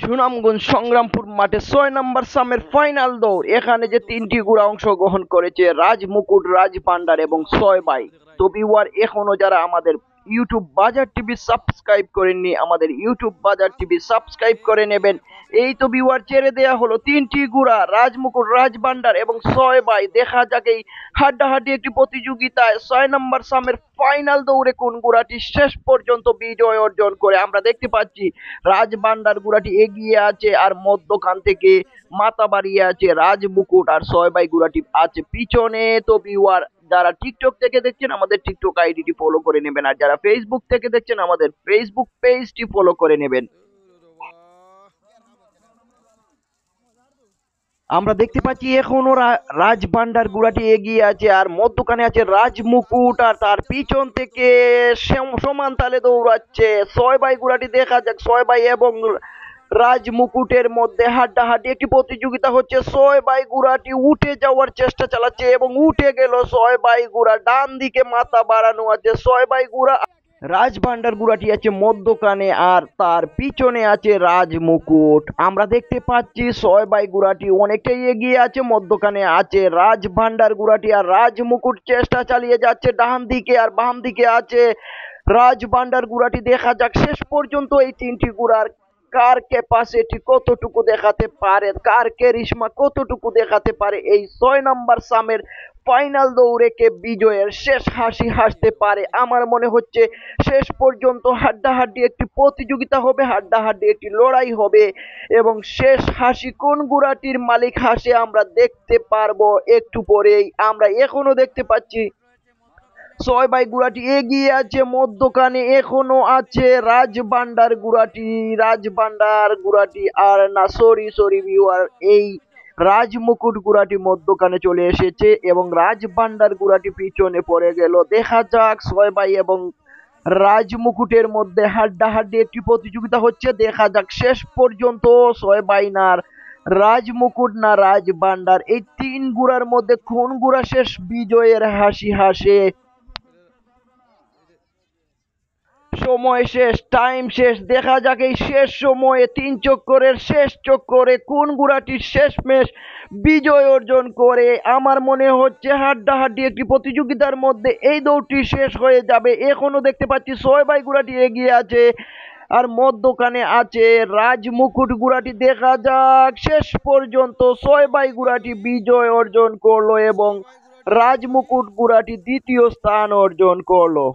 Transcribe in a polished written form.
সুনামগঞ্জ সংগ্রামপুর মাঠে ৬ নম্বর সামের ফাইনাল দৌড়। এখানে যে তিনটি ঘোড়া অংশগ্রহণ করেছে, রাজ মুকুট, রাজ ভান্ডার এবং ৬ ভাই। তো ভিউয়ার, এখনো যারা আমাদের ইউটিউব বাজার টিভি সাবস্ক্রাইব করেননি, আমাদের ইউটিউব বাজার টিভি সাবস্ক্রাইব করে নেবেন। এই তো ভিউয়ার, ছেড়ে দেয়া হলো তিনটি ঘোড়া, রাজ মুকুট, রাজ ভান্ডার এবং ৬ ভাই। দেখা যাক এই হাড্ডাহাড্ডি একটি প্রতিযোগিতায় ৬ নম্বর সামের ফাইনাল দৌড়ে কোন ঘোড়াটি শেষ পর্যন্ত বিজয় অর্জন করে। আমরা দেখতে পাচ্ছি রাজ ভান্ডার ঘোড়াটি এগিয়ে আছে, আর মধ্যখান থেকে মাথা বাড়িয়ে আছে রাজ মুকুট, আর ৬ ভাই ঘোড়াটি আছে পিছনে। তো ভিউয়ার, যারা টিকটক থেকে দেখছেন আমাদের টিকটক আইডিটি ফলো করে নেবেন, আর যারা ফেসবুক থেকে দেখছেন আমাদের ফেসবুক পেজটি ফলো করে নেবেন। আমরা দেখতে পাচ্ছি এখনো রাজ ভান্ডার ঘোড়াটি এগিয়ে আছে, আর মধ্যখানে আছে রাজ মুকুট, আর তার পিছন থেকে সমান তালে দৌড়াচ্ছে ৬ ভাই ঘোড়াটি। দেখা যাক ৬ ভাই এবং রাজ মুকুটের মধ্যে হাড্ডাহাড্ডি একটি প্রতিযোগিতা হচ্ছে। ৬ ভাই ঘোড়াটি উঠে যাওয়ার চেষ্টা চালাচ্ছে এবং উঠে গেল ৬ ভাই ঘোড়া। ডান দিকে মাথা বাড়ানো আছে ৬ ভাই ঘোড়া। রাজ ভান্ডার ঘোড়াটি আছে মধ্যখানে, আর তার পিছনে আছে রাজ মুকুট। আমরা দেখতে পাচ্ছি ৬ ভাই ঘোড়াটি অনেকটাই এগিয়ে আছে, মধ্যখানে আছে রাজ ভান্ডার ঘোড়াটি, আর রাজ মুকুট চেষ্টা চালিয়ে যাচ্ছে ডান দিকে, আর বাম দিকে আছে রাজ ভান্ডার ঘোড়াটি। দেখা যাক শেষ পর্যন্ত এই তিনটি ঘোড়ার কার ক্যাপাসিটি কতটুকু দেখাতে পারে, কার ক্যারিশমা কতটুকু দেখাতে পারে। এই ৬ নম্বর সামের ফাইনাল দৌড়ে কে বিজয়ের শেষ হাসি হাসতে পারে। আমার মনে হচ্ছে শেষ পর্যন্ত হাড্ডাহাড্ডি একটি প্রতিযোগিতা হবে, হাড্ডাহাড্ডি একটি লড়াই হবে, এবং শেষ হাসি কোন ঘোড়াটির মালিক হাসে আমরা দেখতে পারবো একটু পরেই। আমরা এখনো দেখতে পাচ্ছি ৬ ভাই ঘোড়াটি এগিয়ে আছে, মধ্যখানে এখনো আছে রাজ ভান্ডার ঘোড়াটি। রাজ ভান্ডার ঘোড়াটি, আর না, সরি ভিউয়ার, এই রাজ মুকুট ঘোড়াটি মধ্যখানে চলে এসেছে এবং রাজ ভান্ডার ঘোড়াটি পিছনে পড়ে গেল। দেখা যাক ৬ ভাই এবং রাজ মুকুটের মধ্যে হাড্ডাহাড্ডি একটি প্রতিযোগিতা হচ্ছে। দেখা যাক শেষ পর্যন্ত ৬ ভাই না রাজ মুকুট না রাজ ভান্ডার, এই তিন ঘোড়ার মধ্যে কোন ঘোড়া শেষ বিজয়ের হাসি হাসে। সময় শেষ, টাইম শেষ। দেখা যাক এই শেষ সময়ে ৩ চক্করের শেষ চক্করে কোন ঘোড়াটি শেষমেশ বিজয় অর্জন করে। আমার মনে হচ্ছে হাড্ডাহাড্ডি একটি প্রতিযোগিতার মধ্যে এই দৌড়টি শেষ হয়ে যাবে। এখনো দেখতে পাচ্ছি ৬ ভাই ঘোড়াটি এগিয়ে আছে, আর মধ্যখানে আছে রাজ মুকুট ঘোড়াটি। দেখা যাক শেষ পর্যন্ত ৬ ভাই ঘোড়াটি বিজয় অর্জন করলো এবং রাজ মুকুট ঘোড়াটি দ্বিতীয় স্থান অর্জন করলো।